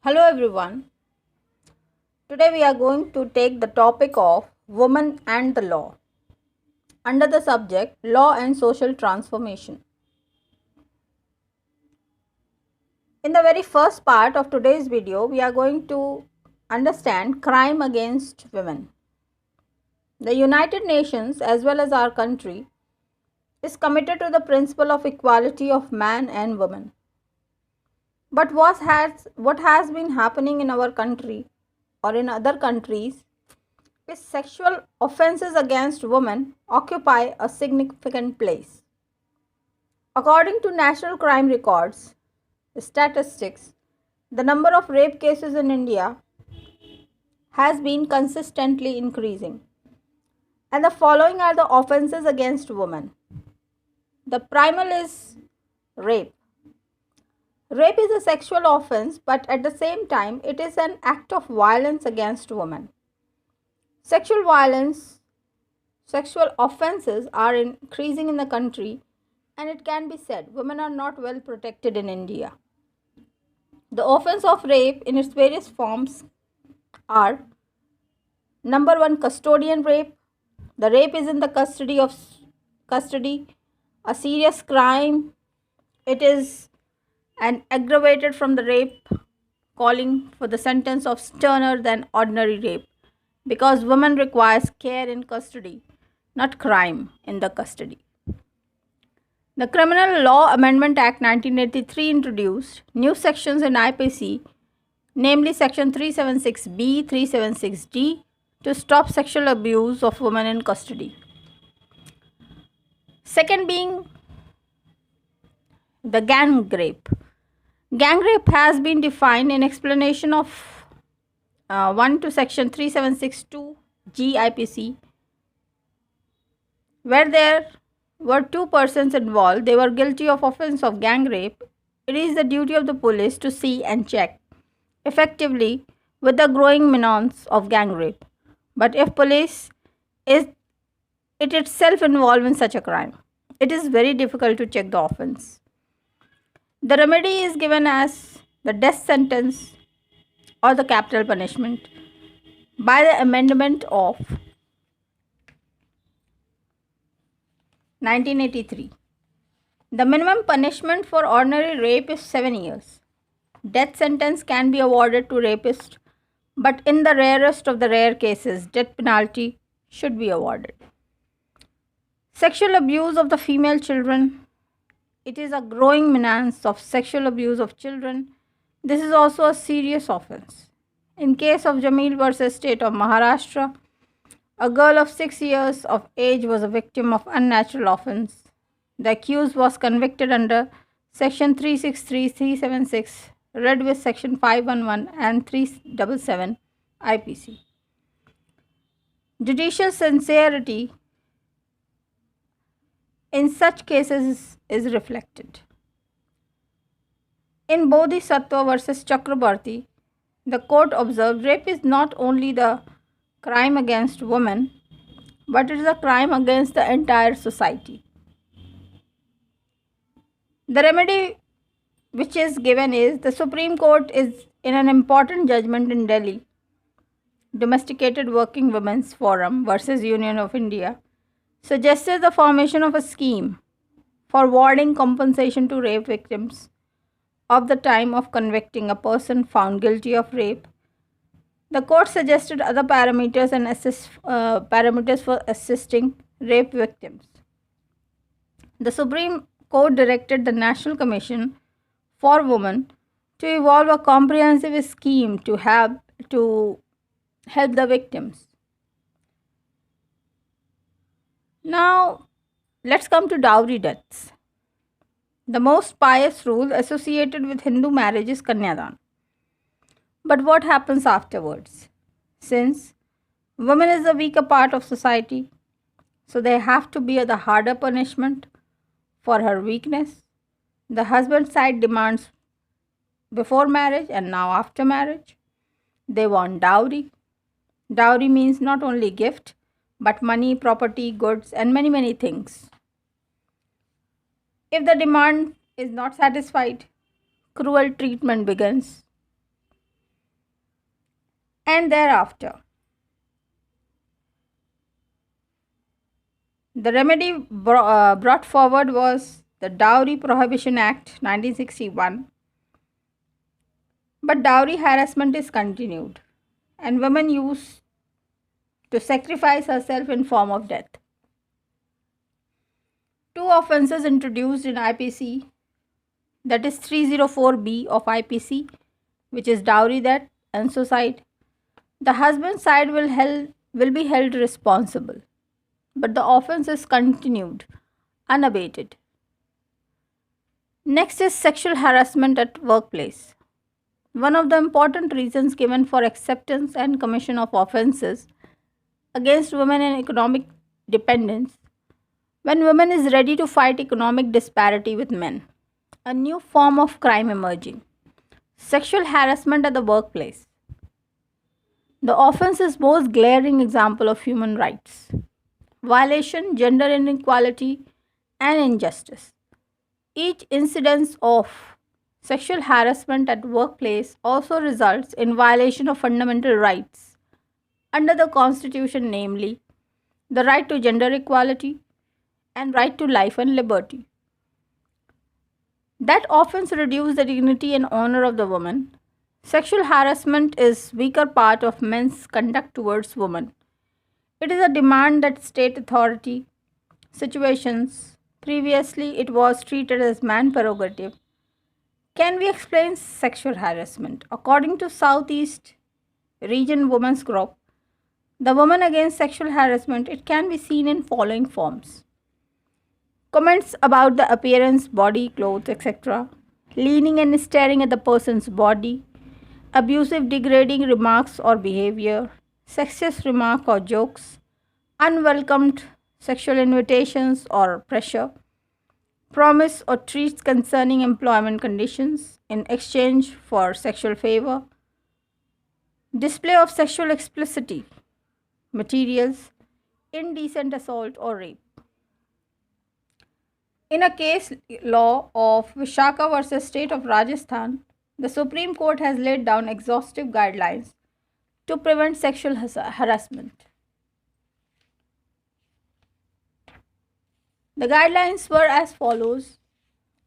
Hello everyone. Today we are going to take the topic of women and the law under the subject law and social transformation. In the very first part of today's video, we are going to understand crime against women. The United Nations as well as our country is committed to the principle of equality of man and woman. But what has been happening in our country or in other countries is sexual offences against women occupy a significant place. According to national crime records statistics, the number of rape cases in India has been consistently increasing. And the following are the offences against women. The primal is rape. Rape is a sexual offense, but at the same time, it is an act of violence against women. Sexual violence, sexual offences are increasing in the country, and it can be said women are not well protected in India. The offense of rape in its various forms are: number one, custodian rape. The rape is in the custody, a serious crime. It is an aggravated from the rape, calling for the sentence of sterner than ordinary rape, because woman requires care in custody, not crime in the custody. The Criminal Law Amendment Act 1983 introduced new sections in IPC, namely Section 376B, 376D, to stop sexual abuse of women in custody. Second being the gang rape. Gang rape has been defined in explanation of 1 to Section 3762G IPC, where there were two persons involved, they were guilty of offense of gang rape. It is the duty of the police to see and check effectively with the growing menace of gang rape. But if police is it itself involved in such a crime, it is very difficult to check the offense. The remedy is given as the death sentence or the capital punishment by the amendment of 1983. The minimum punishment for ordinary rape is 7 years. Death sentence can be awarded to rapists, but in the rarest of the rare cases, death penalty should be awarded. Sexual abuse of the female children. It is a growing menace of sexual abuse of children. This is also a serious offense. In case of Jamil versus State of Maharashtra, a girl of 6 years of age was a victim of unnatural offense. The accused was convicted under Section 363, 376, read with Section 511 and 377 IPC. Judicial sincerity in such cases is reflected. In Bodhisattva versus Chakrabarti, the court observed rape is not only the crime against women, but it is a crime against the entire society. The remedy which is given is the Supreme Court is in an important judgment in Delhi, Domesticated Working Women's Forum versus Union of India, suggested the formation of a scheme for awarding compensation to rape victims of the time of convicting a person found guilty of rape. The court suggested other parameters and parameters for assisting rape victims. The Supreme Court directed the National Commission for Women to evolve a comprehensive scheme to help the victims. Now, let's come to dowry deaths. The most pious rule associated with Hindu marriage is Kanyadan. But what happens afterwards? Since woman is the weaker part of society, so they have to bear the harder punishment for her weakness. The husband side demands before marriage and now after marriage. They want dowry. Dowry means not only gift, but money, property, goods, and many, many things. If the demand is not satisfied, cruel treatment begins. And thereafter, the remedy brought forward was the Dowry Prohibition Act 1961. But dowry harassment is continued, and women used to sacrifice herself in form of death. Two offences introduced in IPC, that is 304B of IPC, which is dowry death and suicide. The husband's side will be held responsible, but the offence is continued, unabated. Next is sexual harassment at workplace. One of the important reasons given for acceptance and commission of offences against women in economic dependence, when women is ready to fight economic disparity with men, a new form of crime emerging. Sexual harassment at the workplace. The offense is most glaring example of human rights violation, gender inequality, and injustice. Each incidence of sexual harassment at workplace also results in violation of fundamental rights under the Constitution, namely the right to gender equality and right to life and liberty. That offense reduces the dignity and honor of the woman. Sexual harassment is weaker part of men's conduct towards women. It is a demand that state authority situations previously it was treated as man prerogative. Can we explain sexual harassment? According to Southeast Region Women's Group, the woman against sexual harassment it can be seen in following forms. Comments about the appearance, body, clothes, etc. Leaning and staring at the person's body, abusive, degrading remarks or behavior, sexist remark or jokes, unwelcomed sexual invitations or pressure, promise or treats concerning employment conditions in exchange for sexual favor, display of sexual explicitity materials, indecent assault or rape. In a case law of Vishaka versus State of Rajasthan, the Supreme Court has laid down exhaustive guidelines to prevent sexual harassment. The guidelines were as follows.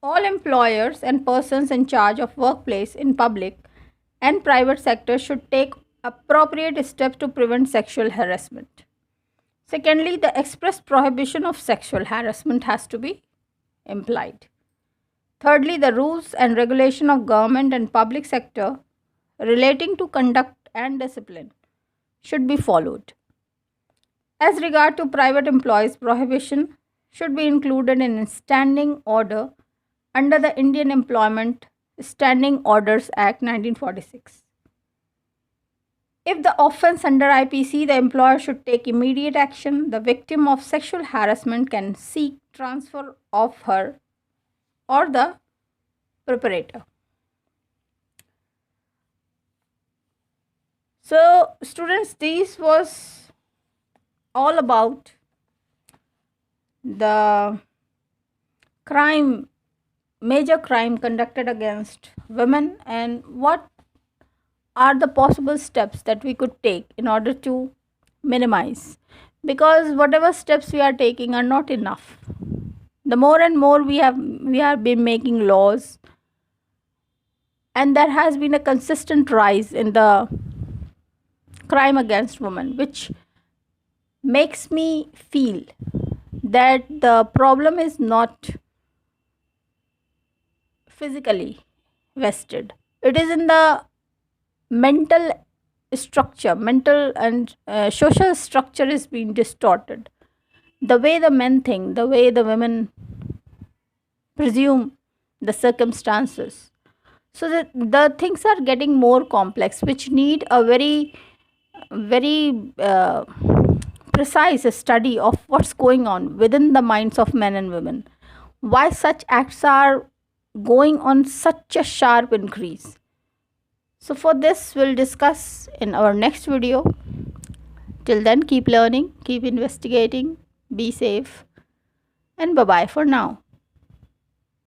All employers and persons in charge of workplace in public and private sector should take appropriate steps to prevent sexual harassment. Secondly, the express prohibition of sexual harassment has to be implied. Thirdly, the rules and regulation of government and public sector relating to conduct and discipline should be followed. As regard to private employees, prohibition should be included in a standing order under the Indian Employment Standing Orders Act 1946. If the offense under IPC, the employer should take immediate action. The victim of sexual harassment can seek transfer of her or the perpetrator. So, students, this was all about the major crime conducted against women and what are the possible steps that we could take in order to minimize, because whatever steps we are taking are not enough. The more and more we have been making laws, and there has been a consistent rise in the crime against women, which makes me feel that the problem is not physically vested, it is in the mental and social structure is being distorted. The way the men think, the way the women presume the circumstances, so that the things are getting more complex, which need a very precise study of what's going on within the minds of men and women, why such acts are going on such a sharp increase. So for this we'll discuss in our next video. Till then, keep learning, keep investigating, be safe, and bye bye for now.